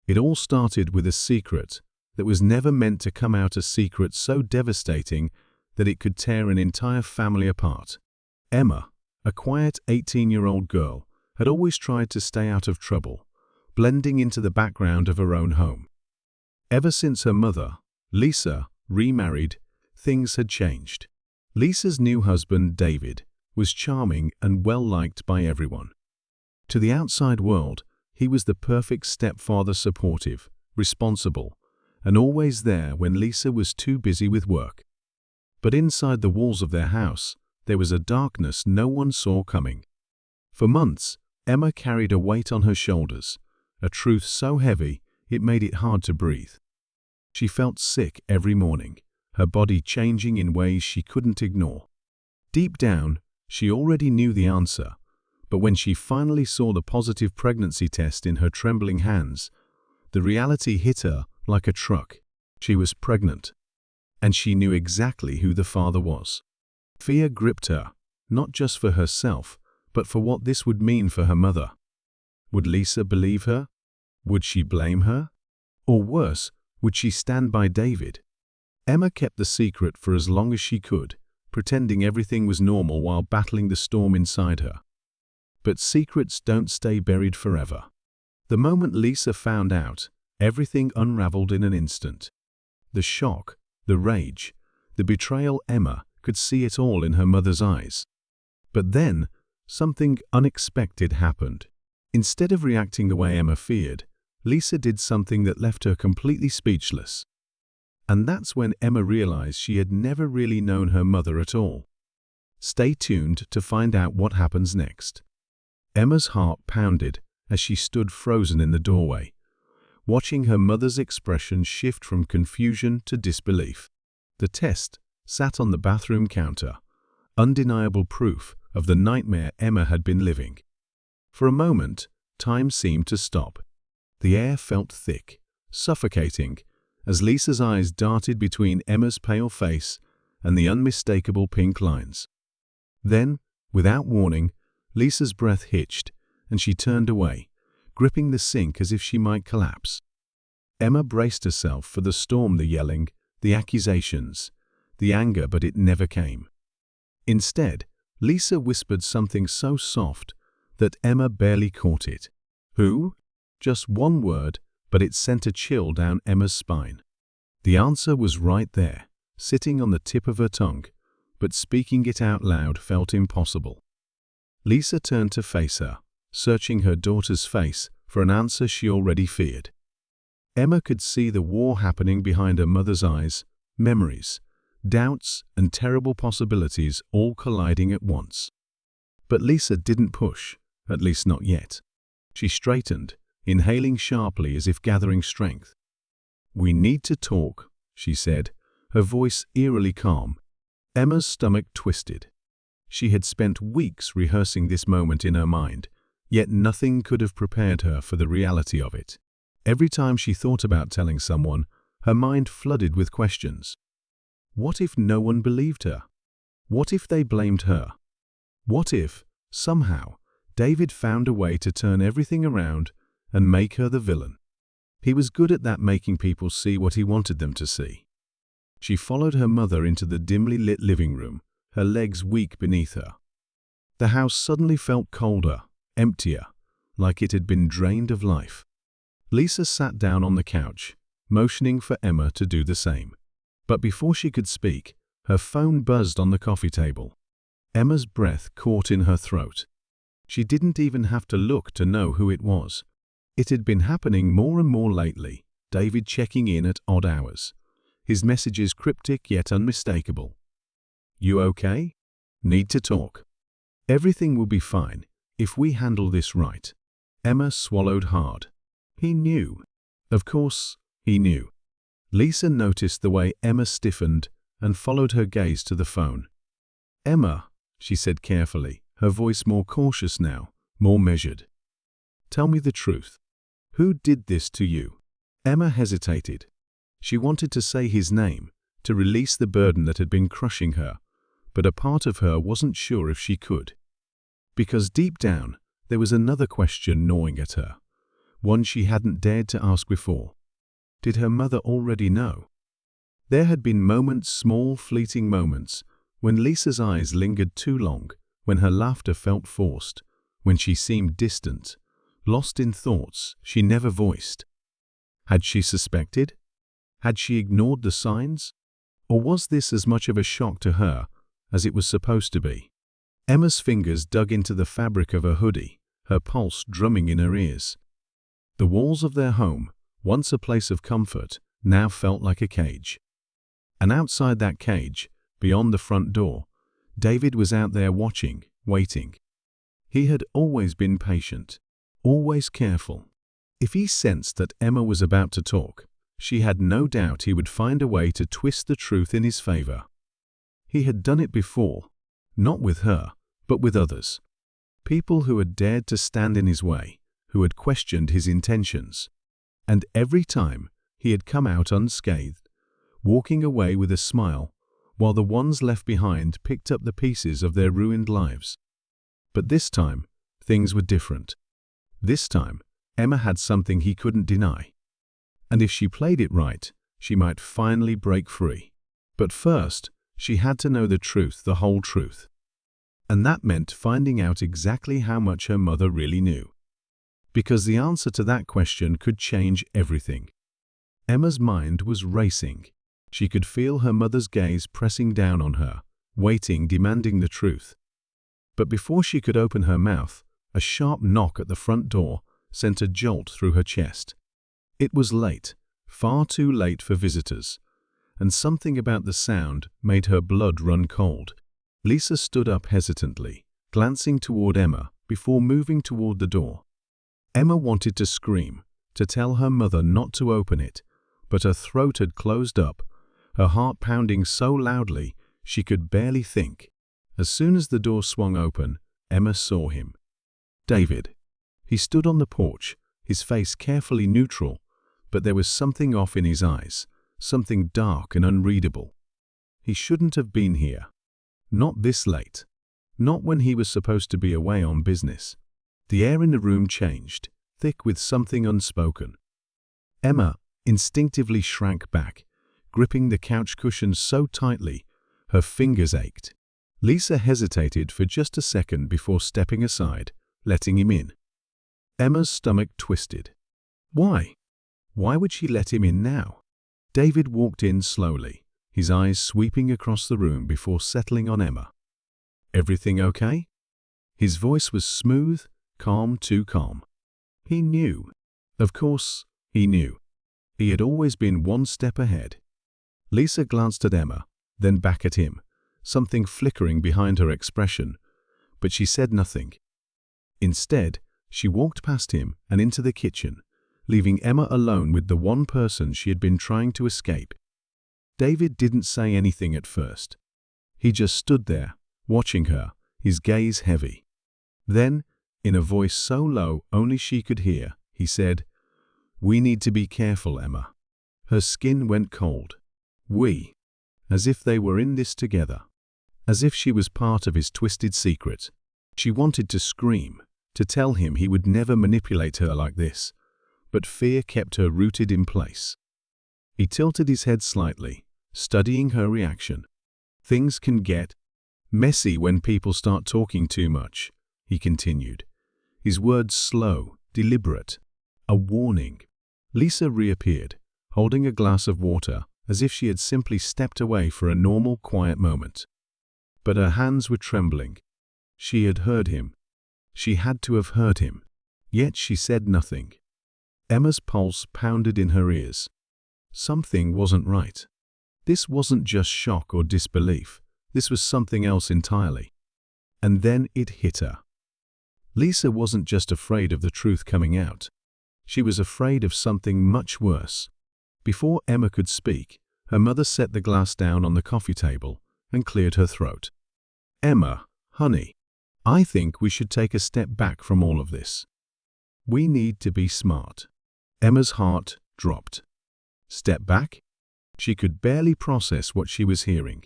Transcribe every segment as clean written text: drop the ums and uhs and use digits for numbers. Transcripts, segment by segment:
It all started with a secret that was never meant to come out, a secret so devastating that it could tear an entire family apart. Emma, a quiet 18-year-old girl, had always tried to stay out of trouble, blending into the background of her own home. Ever since her mother, Lisa, remarried, things had changed. Lisa's new husband, David, was charming and well-liked by everyone. To the outside world, he was the perfect stepfather, supportive, responsible, and always there when Lisa was too busy with work. But inside the walls of their house, there was a darkness no one saw coming. For months, Emma carried a weight on her shoulders, a truth so heavy it made it hard to breathe. She felt sick every morning, her body changing in ways she couldn't ignore. Deep down, she already knew the answer, but when she finally saw the positive pregnancy test in her trembling hands, the reality hit her like a truck. She was pregnant, and she knew exactly who the father was. Fear gripped her, not just for herself, but for what this would mean for her mother. Would Lisa believe her? Would she blame her? Or worse, would she stand by David? Emma kept the secret for as long as she could, pretending everything was normal while battling the storm inside her. But secrets don't stay buried forever. The moment Lisa found out, everything unraveled in an instant. The shock, the rage, the betrayal. Emma could see it all in her mother's eyes. But then, something unexpected happened. Instead of reacting the way Emma feared, Lisa did something that left her completely speechless. And that's when Emma realized she had never really known her mother at all. Stay tuned to find out what happens next. Emma's heart pounded as she stood frozen in the doorway, watching her mother's expression shift from confusion to disbelief. The test sat on the bathroom counter, undeniable proof of the nightmare Emma had been living. For a moment, time seemed to stop. The air felt thick, suffocating, as Lisa's eyes darted between Emma's pale face and the unmistakable pink lines. Then, without warning, Lisa's breath hitched, and she turned away, gripping the sink as if she might collapse. Emma braced herself for the storm, the yelling, the accusations, the anger, but it never came. Instead, Lisa whispered something so soft that Emma barely caught it. Who? Just one word, but it sent a chill down Emma's spine. The answer was right there, sitting on the tip of her tongue, but speaking it out loud felt impossible. Lisa turned to face her, searching her daughter's face for an answer she already feared. Emma could see the war happening behind her mother's eyes, memories, doubts, and terrible possibilities all colliding at once. But Lisa didn't push, at least not yet. She straightened, inhaling sharply as if gathering strength. "We need to talk," she said, her voice eerily calm. Emma's stomach twisted. She had spent weeks rehearsing this moment in her mind, yet nothing could have prepared her for the reality of it. Every time she thought about telling someone, her mind flooded with questions. What if no one believed her? What if they blamed her? What if, somehow, David found a way to turn everything around and make her the villain? He was good at that, making people see what he wanted them to see. She followed her mother into the dimly lit living room, her legs weak beneath her. The house suddenly felt colder, emptier, like it had been drained of life. Lisa sat down on the couch, motioning for Emma to do the same. But before she could speak, her phone buzzed on the coffee table. Emma's breath caught in her throat. She didn't even have to look to know who it was. It had been happening more and more lately, David checking in at odd hours, his messages cryptic yet unmistakable. "You okay? Need to talk. Everything will be fine if we handle this right." Emma swallowed hard. He knew. Of course, he knew. Lisa noticed the way Emma stiffened and followed her gaze to the phone. "Emma," she said carefully, her voice more cautious now, more measured. "Tell me the truth. Who did this to you?" Emma hesitated. She wanted to say his name, to release the burden that had been crushing her, but a part of her wasn't sure if she could. Because deep down, there was another question gnawing at her. one she hadn't dared to ask before. Did her mother already know? There had been moments, small, fleeting moments, when Lisa's eyes lingered too long, when her laughter felt forced, when she seemed distant, lost in thoughts she never voiced. Had she suspected? Had she ignored the signs? Or was this as much of a shock to her as it was supposed to be? Emma's fingers dug into the fabric of her hoodie, her pulse drumming in her ears. The walls of their home, once a place of comfort, now felt like a cage. And outside that cage, beyond the front door, David was out there watching, waiting. He had always been patient, always careful. If he sensed that Emma was about to talk, she had no doubt he would find a way to twist the truth in his favor. He had done it before, not with her, but with others. People who had dared to stand in his way, who had questioned his intentions. And every time, he had come out unscathed, walking away with a smile, while the ones left behind picked up the pieces of their ruined lives. But this time, things were different. This time, Emma had something he couldn't deny. And if she played it right, she might finally break free. But first, she had to know the truth, the whole truth. And that meant finding out exactly how much her mother really knew. Because the answer to that question could change everything. Emma's mind was racing. She could feel her mother's gaze pressing down on her, waiting, demanding the truth. But before she could open her mouth, a sharp knock at the front door sent a jolt through her chest. It was late, far too late for visitors, and something about the sound made her blood run cold. Lisa stood up hesitantly, glancing toward Emma before moving toward the door. Emma wanted to scream, to tell her mother not to open it, but her throat had closed up, her heart pounding so loudly she could barely think. As soon as the door swung open, Emma saw him. David. He stood on the porch, his face carefully neutral, but there was something off in his eyes, something dark and unreadable. He shouldn't have been here. Not this late. Not when he was supposed to be away on business. The air in the room changed, thick with something unspoken. Emma instinctively shrank back, gripping the couch cushions so tightly, her fingers ached. Lisa hesitated for just a second before stepping aside, letting him in. Emma's stomach twisted. Why? Why would she let him in now? David walked in slowly, his eyes sweeping across the room before settling on Emma. Everything okay? His voice was smooth, calm, too calm. He knew. Of course, he knew. He had always been one step ahead. Lisa glanced at Emma, then back at him, something flickering behind her expression, but she said nothing. Instead, she walked past him and into the kitchen, leaving Emma alone with the one person she had been trying to escape. David didn't say anything at first. He just stood there, watching her, his gaze heavy. Then, in a voice so low only she could hear, he said, "We need to be careful, Emma." Her skin went cold. We. As if they were in this together. As if she was part of his twisted secret. She wanted to scream, to tell him he would never manipulate her like this, but fear kept her rooted in place. He tilted his head slightly, studying her reaction. Things can get messy when people start talking too much, he continued, his words slow, deliberate, a warning. Lisa reappeared, holding a glass of water as if she had simply stepped away for a normal, quiet moment. But her hands were trembling. She had heard him. She had to have heard him. Yet she said nothing. Emma's pulse pounded in her ears. Something wasn't right. This wasn't just shock or disbelief. This was something else entirely. And then it hit her. Lisa wasn't just afraid of the truth coming out. She was afraid of something much worse. Before Emma could speak, her mother set the glass down on the coffee table and cleared her throat. "Emma, honey, I think we should take a step back from all of this. We need to be smart." Emma's heart dropped. Step back? She could barely process what she was hearing.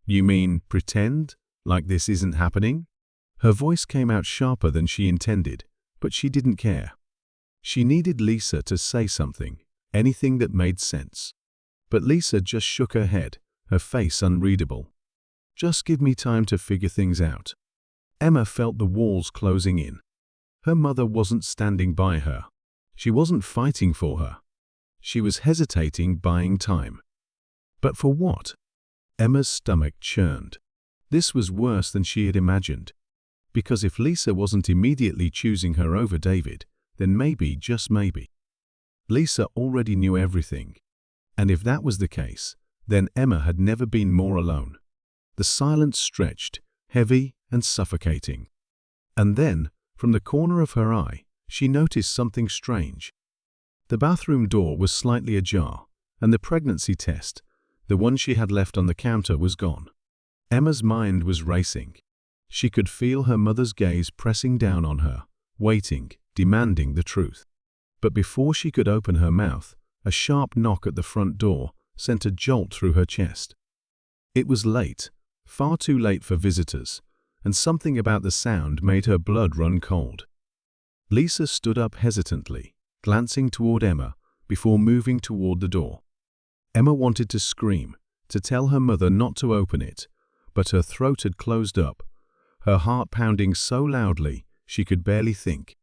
"You mean pretend like this isn't happening?" Her voice came out sharper than she intended, but she didn't care. She needed Lisa to say something, anything that made sense. But Lisa just shook her head, her face unreadable. Just give me time to figure things out. Emma felt the walls closing in. Her mother wasn't standing by her. She wasn't fighting for her. She was hesitating, buying time. But for what? Emma's stomach churned. This was worse than she had imagined. Because if Lisa wasn't immediately choosing her over David, then maybe, just maybe, Lisa already knew everything. And if that was the case, then Emma had never been more alone. The silence stretched, heavy and suffocating. And then, from the corner of her eye, she noticed something strange. The bathroom door was slightly ajar, and the pregnancy test, the one she had left on the counter, was gone. Emma's mind was racing. She could feel her mother's gaze pressing down on her, waiting, demanding the truth. But before she could open her mouth, a sharp knock at the front door sent a jolt through her chest. It was late, far too late for visitors, and something about the sound made her blood run cold. Lisa stood up hesitantly, glancing toward Emma before moving toward the door. Emma wanted to scream, to tell her mother not to open it, but her throat had closed up, her heart pounding so loudly she could barely think.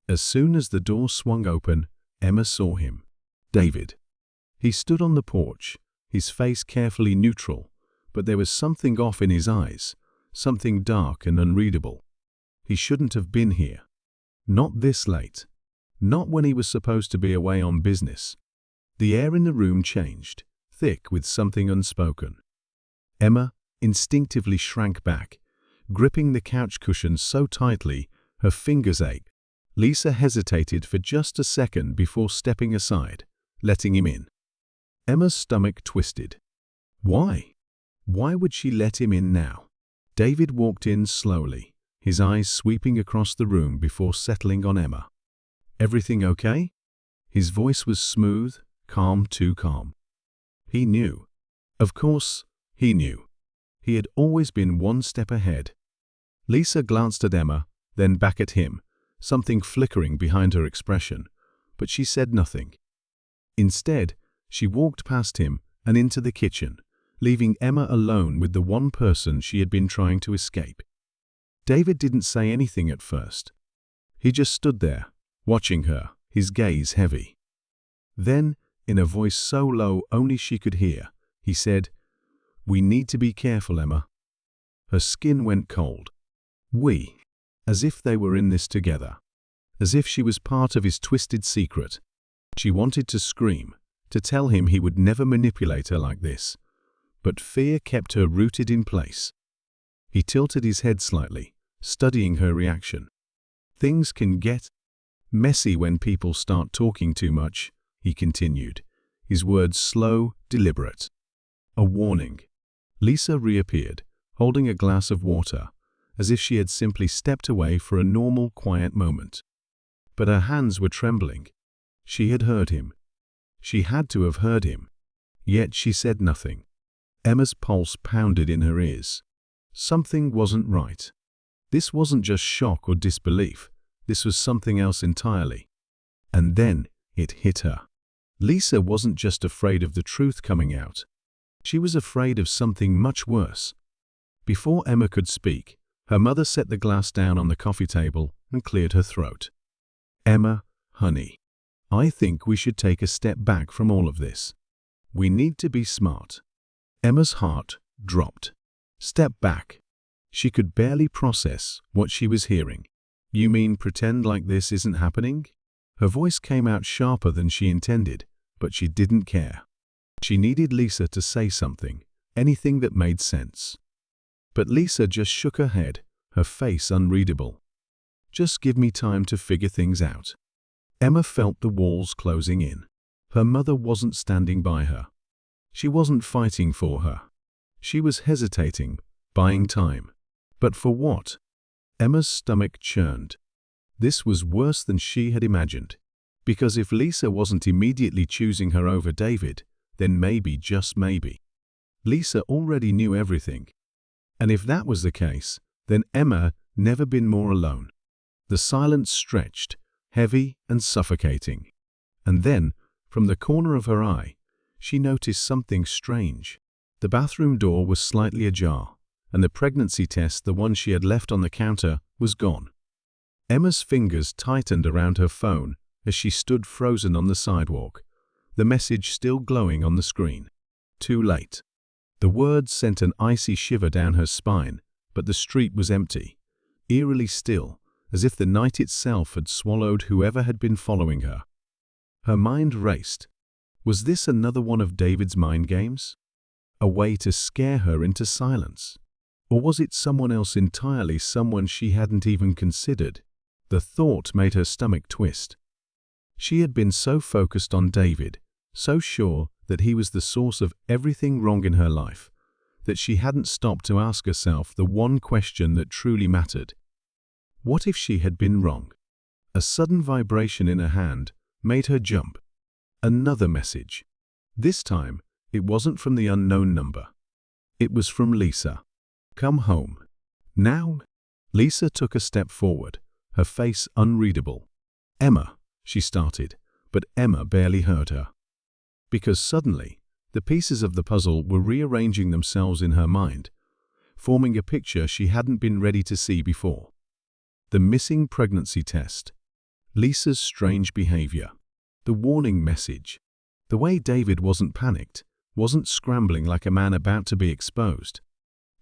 As soon as the door swung open, Emma saw him. David. He stood on the porch, his face carefully neutral, but there was something off in his eyes, something dark and unreadable. He shouldn't have been here. Not this late. Not when he was supposed to be away on business. The air in the room changed, thick with something unspoken. Emma instinctively shrank back, gripping the couch cushions so tightly her fingers ached. Lisa hesitated for just a second before stepping aside, letting him in. Emma's stomach twisted. Why? Why would she let him in now? David walked in slowly, his eyes sweeping across the room before settling on Emma. Everything okay? His voice was smooth, calm, too calm. He knew. Of course, he knew. He had always been one step ahead. Lisa glanced at Emma, then back at him, something flickering behind her expression, but she said nothing. Instead, she walked past him and into the kitchen, leaving Emma alone with the one person she had been trying to escape. David didn't say anything at first. He just stood there, watching her, his gaze heavy. Then, in a voice so low only she could hear, he said, "We need to be careful, Emma." Her skin went cold. We. As if they were in this together. As if she was part of his twisted secret. She wanted to scream, to tell him he would never manipulate her like this. But fear kept her rooted in place. He tilted his head slightly, studying her reaction. Things can get messy when people start talking too much, he continued, his words slow, deliberate. A warning. Lisa reappeared, holding a glass of water, as if she had simply stepped away for a normal, quiet moment. But her hands were trembling. She had heard him. She had to have heard him. Yet she said nothing. Emma's pulse pounded in her ears. Something wasn't right. This wasn't just shock or disbelief. This was something else entirely. And then it hit her. Lisa wasn't just afraid of the truth coming out. She was afraid of something much worse. Before Emma could speak, her mother set the glass down on the coffee table and cleared her throat. "Emma, honey, I think we should take a step back from all of this. We need to be smart." Emma's heart dropped. Step back. She could barely process what she was hearing. "You mean pretend like this isn't happening?" Her voice came out sharper than she intended, but she didn't care. She needed Lisa to say something, anything that made sense. But Lisa just shook her head, her face unreadable. "Just give me time to figure things out." Emma felt the walls closing in. Her mother wasn't standing by her. She wasn't fighting for her. She was hesitating, buying time. But for what? Emma's stomach churned. This was worse than she had imagined. Because if Lisa wasn't immediately choosing her over David, then maybe, just maybe, Lisa already knew everything. And if that was the case, then Emma never been more alone. The silence stretched, heavy and suffocating. And then, from the corner of her eye, she noticed something strange. The bathroom door was slightly ajar, and the pregnancy test, the one she had left on the counter, was gone. Emma's fingers tightened around her phone as she stood frozen on the sidewalk, the message still glowing on the screen. Too late. The words sent an icy shiver down her spine, but the street was empty, eerily still, as if the night itself had swallowed whoever had been following her. Her mind raced. Was this another one of David's mind games? A way to scare her into silence? Or was it someone else entirely, someone she hadn't even considered? The thought made her stomach twist. She had been so focused on David, so sure that he was the source of everything wrong in her life, that she hadn't stopped to ask herself the one question that truly mattered. What if she had been wrong? A sudden vibration in her hand made her jump. Another message. This time, it wasn't from the unknown number. It was from Lisa. Come home. Now? Lisa took a step forward, her face unreadable. Emma, she started, but Emma barely heard her. Because suddenly, the pieces of the puzzle were rearranging themselves in her mind, forming a picture she hadn't been ready to see before. The missing pregnancy test, Lisa's strange behavior, the warning message, the way David wasn't panicked, wasn't scrambling like a man about to be exposed.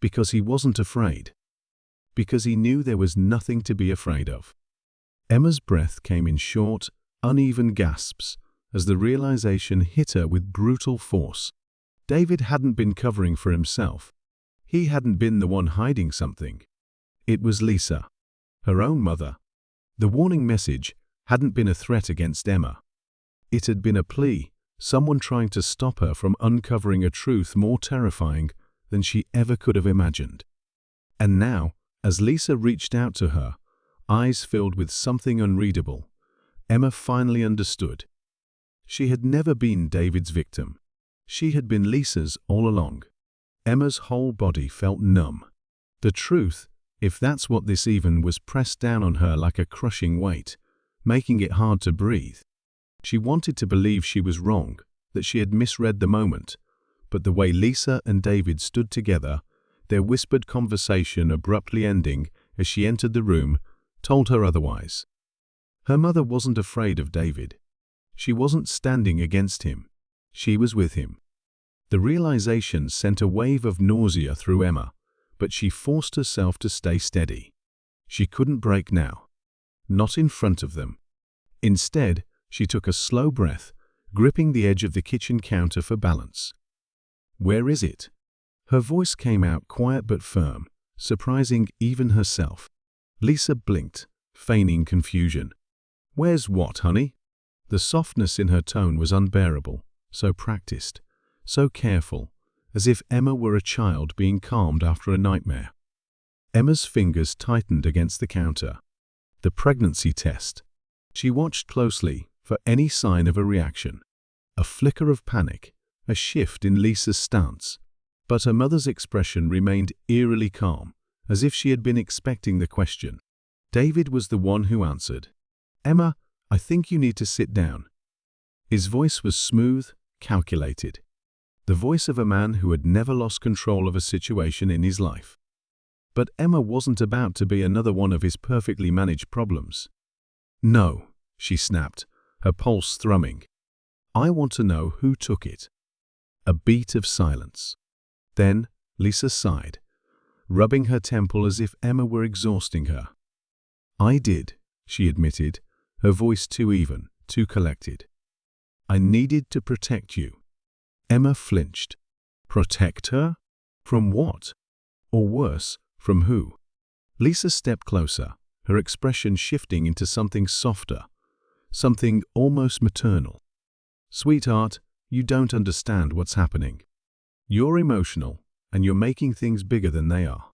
Because he wasn't afraid. Because he knew there was nothing to be afraid of. Emma's breath came in short, uneven gasps as the realization hit her with brutal force. David hadn't been covering for himself. He hadn't been the one hiding something. It was Lisa, her own mother. The warning message hadn't been a threat against Emma. It had been a plea, someone trying to stop her from uncovering a truth more terrifying than she ever could have imagined. And now, as Lisa reached out to her, eyes filled with something unreadable, Emma finally understood. She had never been David's victim. She had been Lisa's all along. Emma's whole body felt numb. The truth, if that's what this even was, pressed down on her like a crushing weight, making it hard to breathe. She wanted to believe she was wrong, that she had misread the moment, but the way Lisa and David stood together, their whispered conversation abruptly ending as she entered the room, told her otherwise. Her mother wasn't afraid of David. She wasn't standing against him. She was with him. The realization sent a wave of nausea through Emma, but she forced herself to stay steady. She couldn't break now. Not in front of them. Instead, she took a slow breath, gripping the edge of the kitchen counter for balance. Where is it? Her voice came out quiet but firm, surprising even herself. Lisa blinked, feigning confusion. Where's what, honey? The softness in her tone was unbearable, so practiced, so careful, as if Emma were a child being calmed after a nightmare. Emma's fingers tightened against the counter. The pregnancy test. She watched closely for any sign of a reaction. A flicker of panic, a shift in Lisa's stance. But her mother's expression remained eerily calm, as if she had been expecting the question. David was the one who answered. Emma, I think you need to sit down. His voice was smooth, calculated. The voice of a man who had never lost control of a situation in his life. But Emma wasn't about to be another one of his perfectly managed problems. No, she snapped, her pulse thrumming. I want to know who took it. A beat of silence. Then Lisa sighed, rubbing her temple as if Emma were exhausting her. I did, she admitted, her voice too even, too collected. I needed to protect you. Emma flinched. Protect her? From what? Or worse, from who? Lisa stepped closer, her expression shifting into something softer, something almost maternal. Sweetheart, you don't understand what's happening. You're emotional, and you're making things bigger than they are.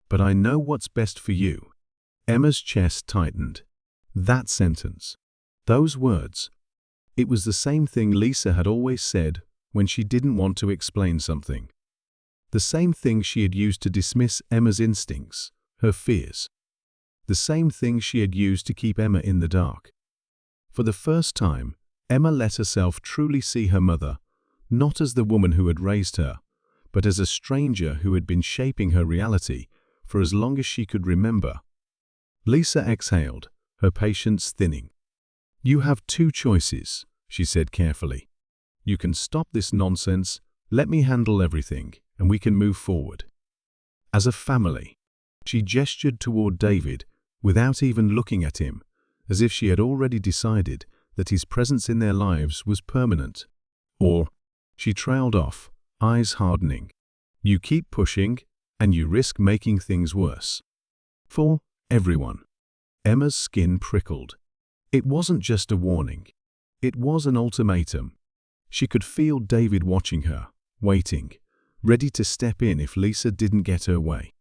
But I know what's best for you. Emma's chest tightened. That sentence. Those words. It was the same thing Lisa had always said when she didn't want to explain something. The same thing she had used to dismiss Emma's instincts, her fears. The same thing she had used to keep Emma in the dark. For the first time, Emma let herself truly see her mother, not as the woman who had raised her, but as a stranger who had been shaping her reality for as long as she could remember. Lisa exhaled, her patience thinning. "You have two choices," she said carefully. "You can stop this nonsense, let me handle everything, and we can move forward. As a family." She gestured toward David without even looking at him, as if she had already decided that his presence in their lives was permanent. Or, she trailed off, eyes hardening. "You keep pushing, and you risk making things worse. For everyone." Emma's skin prickled. It wasn't just a warning. It was an ultimatum. She could feel David watching her, waiting, ready to step in if Lisa didn't get her way.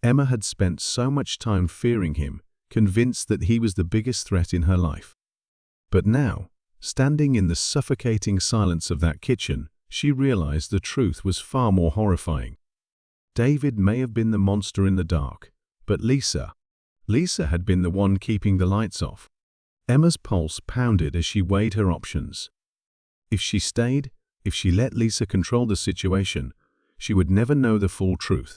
Emma had spent so much time fearing him, convinced that he was the biggest threat in her life. But now, standing in the suffocating silence of that kitchen, she realized the truth was far more horrifying. David may have been the monster in the dark, but Lisa had been the one keeping the lights off. Emma's pulse pounded as she weighed her options. If she stayed, if she let Lisa control the situation, she would never know the full truth.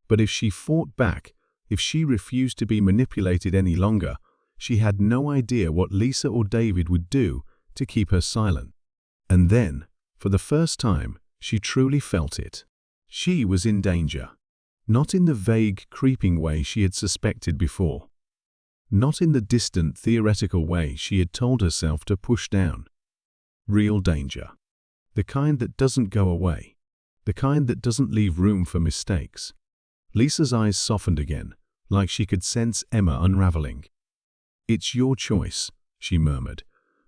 But if she fought back, if she refused to be manipulated any longer, she had no idea what Lisa or David would do to keep her silent. And then, for the first time, she truly felt it. She was in danger. Not in the vague, creeping way she had suspected before. Not in the distant, theoretical way she had told herself to push down. Real danger. The kind that doesn't go away. The kind that doesn't leave room for mistakes. Lisa's eyes softened again, like she could sense Emma unraveling. "It's your choice," she murmured,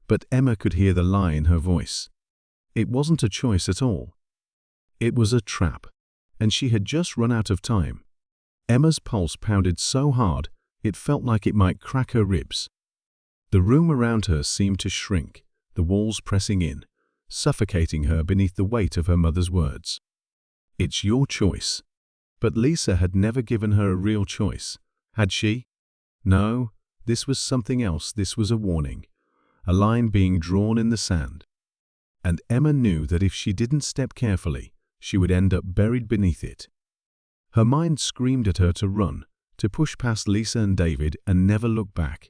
but Emma could hear the lie in her voice. It wasn't a choice at all. It was a trap, and she had just run out of time. Emma's pulse pounded so hard, it felt like it might crack her ribs. The room around her seemed to shrink, the walls pressing in, suffocating her beneath the weight of her mother's words. "It's your choice." But Lisa had never given her a real choice, had she? No, this was something else. This was a warning, a line being drawn in the sand. And Emma knew that if she didn't step carefully, she would end up buried beneath it. Her mind screamed at her to run, to push past Lisa and David and never look back.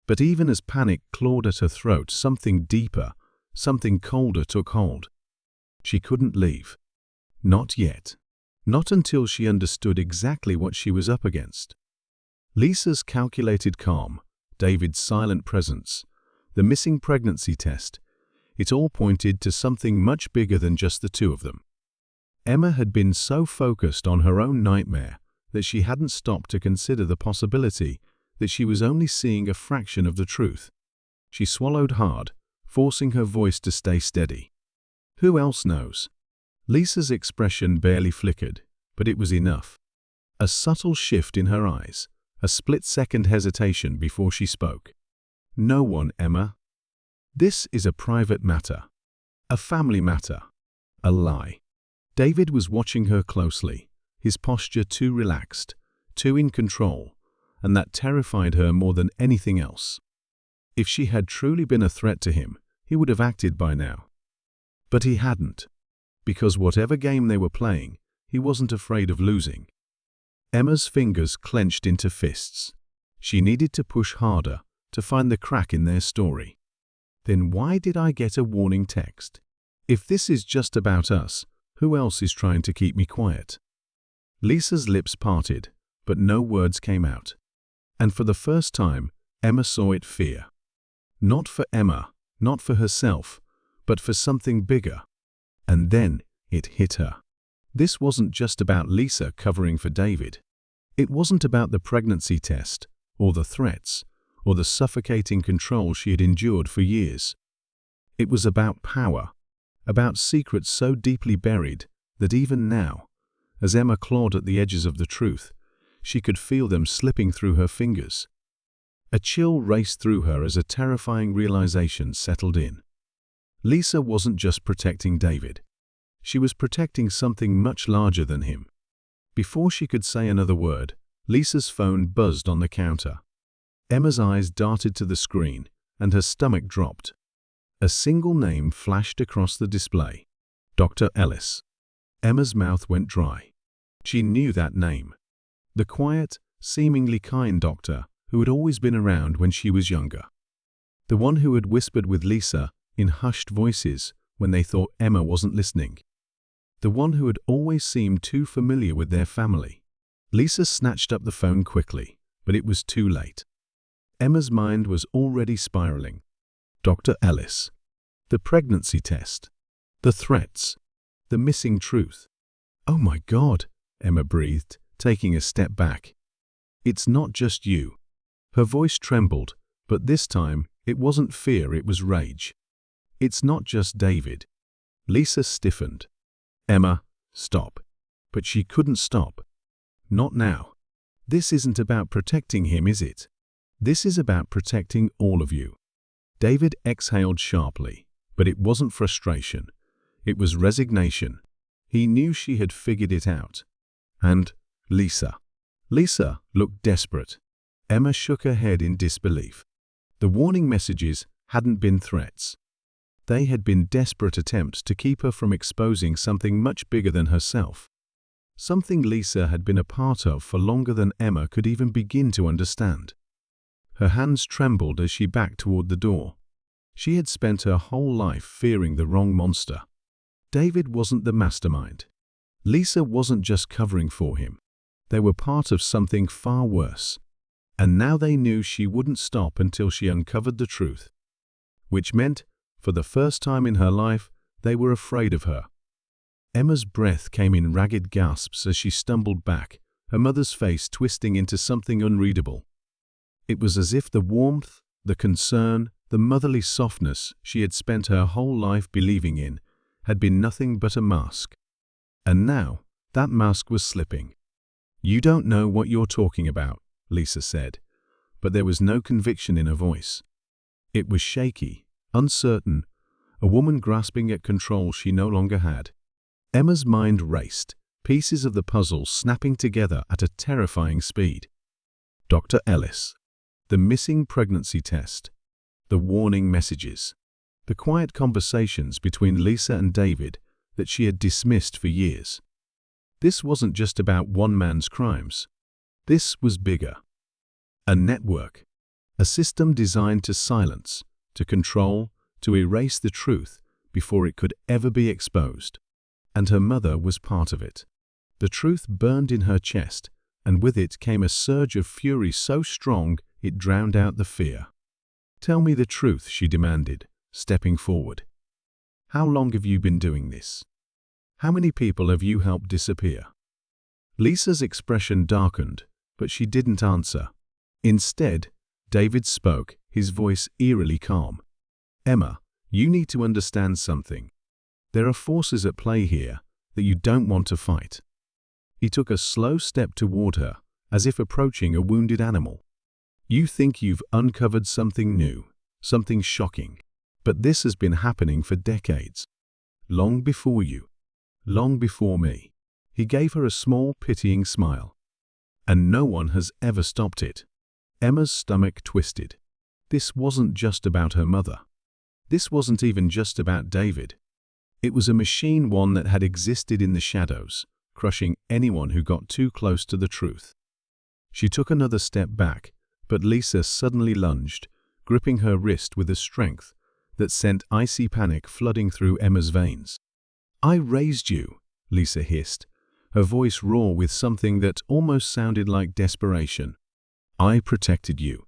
But even as panic clawed at her throat, something deeper, something colder took hold. She couldn't leave. Not yet. Not until she understood exactly what she was up against. Lisa's calculated calm, David's silent presence, the missing pregnancy test, it all pointed to something much bigger than just the two of them. Emma had been so focused on her own nightmare that she hadn't stopped to consider the possibility that she was only seeing a fraction of the truth. She swallowed hard, forcing her voice to stay steady. "Who else knows?" Lisa's expression barely flickered, but it was enough. A subtle shift in her eyes, a split-second hesitation before she spoke. "No one, Emma. This is a private matter. A family matter. A lie." David was watching her closely, his posture too relaxed, too in control, and that terrified her more than anything else. If she had truly been a threat to him, he would have acted by now. But he hadn't. Because whatever game they were playing, he wasn't afraid of losing. Emma's fingers clenched into fists. She needed to push harder to find the crack in their story. Then why did I get a warning text? If this is just about us, who else is trying to keep me quiet? Lisa's lips parted, but no words came out. And for the first time, Emma saw it: fear. Not for Emma, not for herself, but for something bigger. And then it hit her. This wasn't just about Lisa covering for David. It wasn't about the pregnancy test, or the threats, or the suffocating control she had endured for years. It was about power, about secrets so deeply buried that even now, as Emma clawed at the edges of the truth, she could feel them slipping through her fingers. A chill raced through her as a terrifying realization settled in. Lisa wasn't just protecting David. She was protecting something much larger than him. Before she could say another word, Lisa's phone buzzed on the counter. Emma's eyes darted to the screen, and her stomach dropped. A single name flashed across the display. Dr. Ellis. Emma's mouth went dry. She knew that name. The quiet, seemingly kind doctor who had always been around when she was younger. The one who had whispered with Lisa in hushed voices when they thought Emma wasn't listening. The one who had always seemed too familiar with their family. Lisa snatched up the phone quickly, but it was too late. Emma's mind was already spiraling. Dr. Ellis. The pregnancy test. The threats. The missing truth. "Oh my God," Emma breathed, taking a step back. "It's not just you." Her voice trembled, but this time it wasn't fear, it was rage. "It's not just David." Lisa stiffened. "Emma, stop." But she couldn't stop. "Not now. This isn't about protecting him, is it? This is about protecting all of you." David exhaled sharply, but it wasn't frustration. It was resignation. He knew she had figured it out. And Lisa. Lisa looked desperate. Emma shook her head in disbelief. The warning messages hadn't been threats. They had been desperate attempts to keep her from exposing something much bigger than herself. Something Lisa had been a part of for longer than Emma could even begin to understand. Her hands trembled as she backed toward the door. She had spent her whole life fearing the wrong monster. David wasn't the mastermind. Lisa wasn't just covering for him. They were part of something far worse. And now they knew she wouldn't stop until she uncovered the truth. Which meant, for the first time in her life, they were afraid of her. Emma's breath came in ragged gasps as she stumbled back, her mother's face twisting into something unreadable. It was as if the warmth, the concern, the motherly softness she had spent her whole life believing in had been nothing but a mask. And now, that mask was slipping. "You don't know what you're talking about," Lisa said, but there was no conviction in her voice. It was shaky, uncertain, a woman grasping at control she no longer had. Emma's mind raced, pieces of the puzzle snapping together at a terrifying speed. Dr. Ellis. The missing pregnancy test. The warning messages. The quiet conversations between Lisa and David that she had dismissed for years. This wasn't just about one man's crimes. This was bigger. A network. A system designed to silence, to control, to erase the truth before it could ever be exposed. And her mother was part of it. The truth burned in her chest, and with it came a surge of fury so strong it drowned out the fear. "Tell me the truth," she demanded, stepping forward. "How long have you been doing this? How many people have you helped disappear?" Lisa's expression darkened, but she didn't answer. Instead, David spoke, his voice eerily calm. "Emma, you need to understand something. There are forces at play here that you don't want to fight." He took a slow step toward her, as if approaching a wounded animal. "You think you've uncovered something new, something shocking, but this has been happening for decades. Long before you. Long before me." He gave her a small, pitying smile. "And no one has ever stopped it." Emma's stomach twisted. This wasn't just about her mother. This wasn't even just about David. It was a machine, one that had existed in the shadows, crushing anyone who got too close to the truth. She took another step back, but Lisa suddenly lunged, gripping her wrist with a strength that sent icy panic flooding through Emma's veins. "I raised you," Lisa hissed, her voice raw with something that almost sounded like desperation. "I protected you.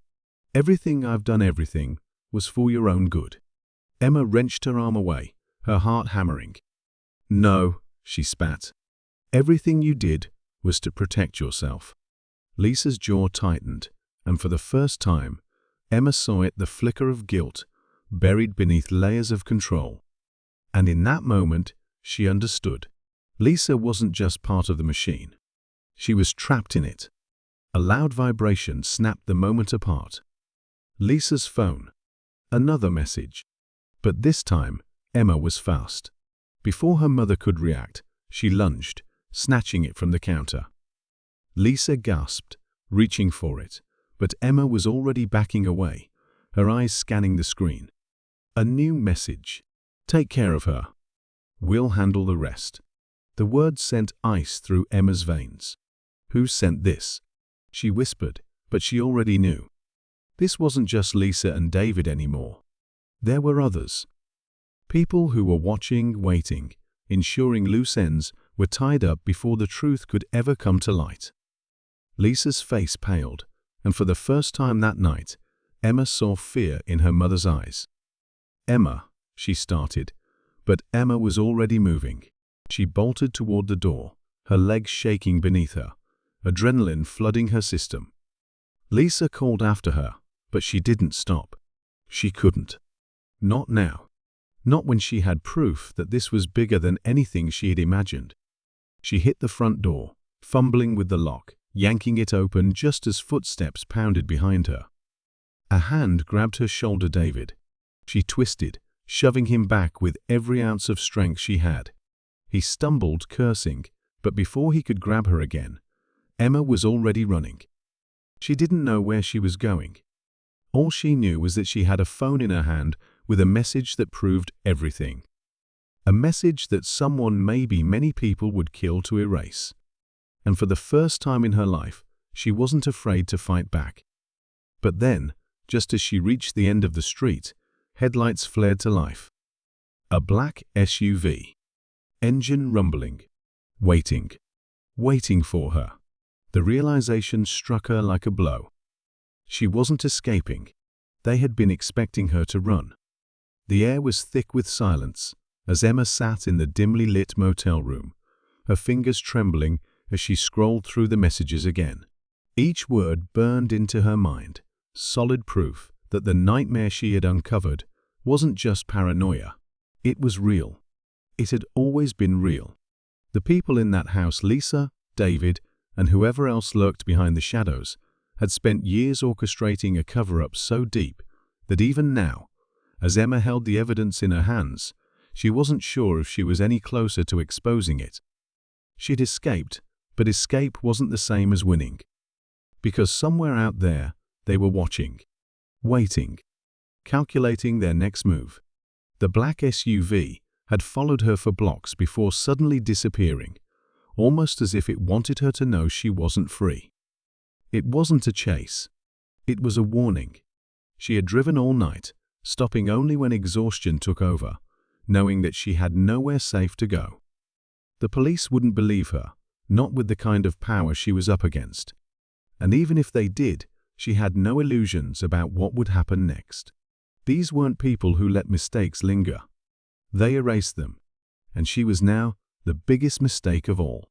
Everything I've done, everything, was for your own good." Emma wrenched her arm away, her heart hammering. "No," she spat. "Everything you did was to protect yourself." Lisa's jaw tightened, and for the first time, Emma saw it, the flicker of guilt, buried beneath layers of control. And in that moment, she understood. Lisa wasn't just part of the machine. She was trapped in it. A loud vibration snapped the moment apart. Lisa's phone. Another message. But this time, Emma was fast. Before her mother could react, she lunged, snatching it from the counter. Lisa gasped, reaching for it, but Emma was already backing away, her eyes scanning the screen. A new message. Take care of her. We'll handle the rest. The words sent ice through Emma's veins. Who sent this? She whispered, but she already knew. This wasn't just Lisa and David anymore. There were others. People who were watching, waiting, ensuring loose ends were tied up before the truth could ever come to light. Lisa's face paled, and for the first time that night, Emma saw fear in her mother's eyes. "Emma," she started, but Emma was already moving. She bolted toward the door, her legs shaking beneath her, adrenaline flooding her system. Lisa called after her, but she didn't stop. She couldn't. Not now. Not when she had proof that this was bigger than anything she had imagined. She hit the front door, fumbling with the lock, yanking it open just as footsteps pounded behind her. A hand grabbed her shoulder. David. She twisted, shoving him back with every ounce of strength she had. He stumbled, cursing, but before he could grab her again, Emma was already running. She didn't know where she was going. All she knew was that she had a phone in her hand with a message that proved everything. A message that someone, maybe many people, would kill to erase. And for the first time in her life, she wasn't afraid to fight back. But then, just as she reached the end of the street, headlights flared to life. A black SUV. Engine rumbling. Waiting. Waiting for her. The realization struck her like a blow. She wasn't escaping. They had been expecting her to run. The air was thick with silence as Emma sat in the dimly lit motel room, her fingers trembling as she scrolled through the messages again. Each word burned into her mind, solid proof that the nightmare she had uncovered wasn't just paranoia. It was real. It had always been real. The people in that house, Lisa, David, and whoever else lurked behind the shadows, had spent years orchestrating a cover-up so deep that even now, as Emma held the evidence in her hands, she wasn't sure if she was any closer to exposing it. She'd escaped, but escape wasn't the same as winning. Because somewhere out there, they were watching, waiting, calculating their next move. The black SUV had followed her for blocks before suddenly disappearing, almost as if it wanted her to know she wasn't free. It wasn't a chase. It was a warning. She had driven all night, stopping only when exhaustion took over, knowing that she had nowhere safe to go. The police wouldn't believe her, not with the kind of power she was up against. And even if they did, she had no illusions about what would happen next. These weren't people who let mistakes linger. They erased them, and she was now the biggest mistake of all.